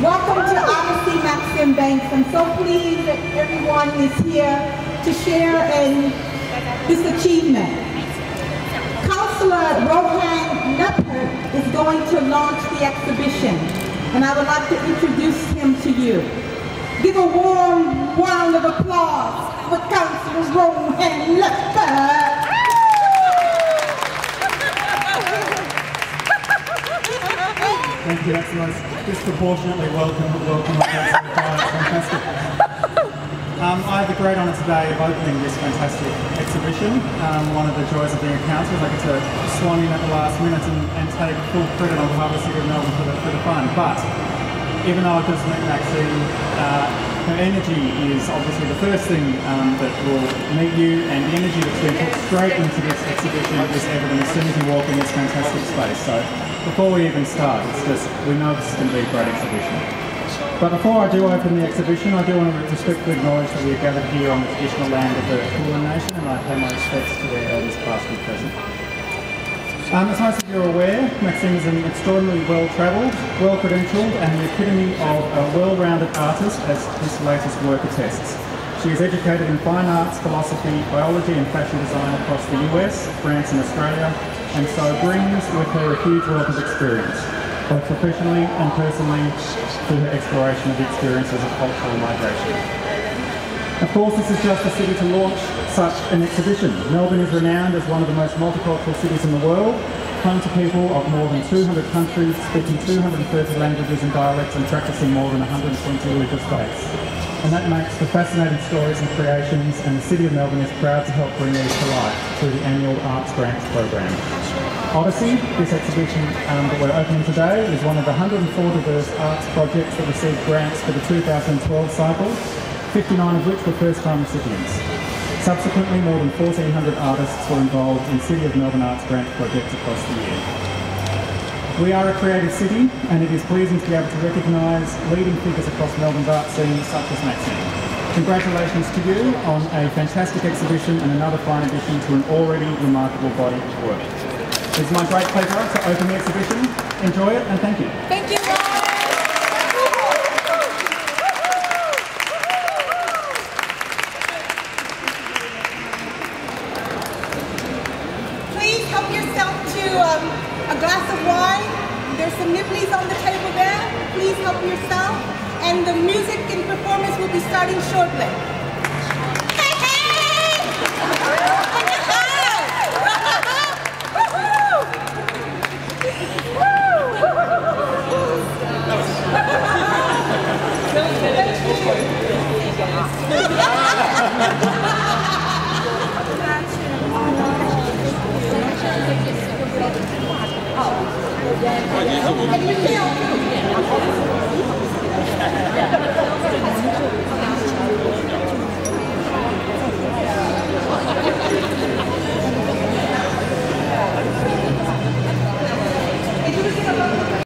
Welcome to Odyssey Maxim Banks. I'm so pleased that everyone is here to share in this achievement. Councillor Rohan Neppert is going to launch the exhibition, and I would like to introduce him to you. Give a warm round of applause for Councillor Rohan Neppert. Thank you, that's nice. Disproportionately welcome. Fantastic. I have the great honour today of opening this fantastic exhibition. One of the joys of being a councillor is I get to swan in at the last minute and take full credit on behalf of the City of Melbourne for the fun. But even though I've just met Maxine, her energy is obviously the first thing that will meet you, and the energy that's been put straight into this exhibition is evident as soon as you walk in this fantastic space. So before we even start, it's just, we know this is going to be a great exhibition. But before I do open the exhibition, I do want to respectfully acknowledge that we are gathered here on the traditional land of the Kulin Nation, and I pay my respects to their elders past and present. As most of you are aware, Maxine is an extraordinarily well-travelled, well-credentialed and the epitome of a well-rounded artist, as this latest work attests. She is educated in fine arts, philosophy, biology and fashion design across the US, France and Australia, and so brings with her a huge wealth of experience, both professionally and personally, through her exploration of the experiences of cultural migration. Of course, this is just the city to launch such an exhibition. Melbourne is renowned as one of the most multicultural cities in the world, home to people of more than 200 countries, speaking 230 languages and dialects and practicing more than 120 religious faiths. And that makes for fascinating stories and creations, and the City of Melbourne is proud to help bring these to life through the annual Arts Grants program. Odyssey, this exhibition that we're opening today, is one of the 104 diverse arts projects that received grants for the 2012 cycle, 59 of which were first-time recipients. Subsequently, more than 1,400 artists were involved in City of Melbourne Arts Grant projects across the year. We are a creative city, and it is pleasing to be able to recognise leading figures across Melbourne's art scene, such as Maxine. Congratulations to you on a fantastic exhibition and another fine addition to an already remarkable body of work. It's my great pleasure to open the exhibition. Enjoy it, and thank you. Thank you. Please help yourself to a glass of wine. There's some nibblies on the table there. Please help yourself. And the music and performance will be starting shortly. Hey, hey! Can you feel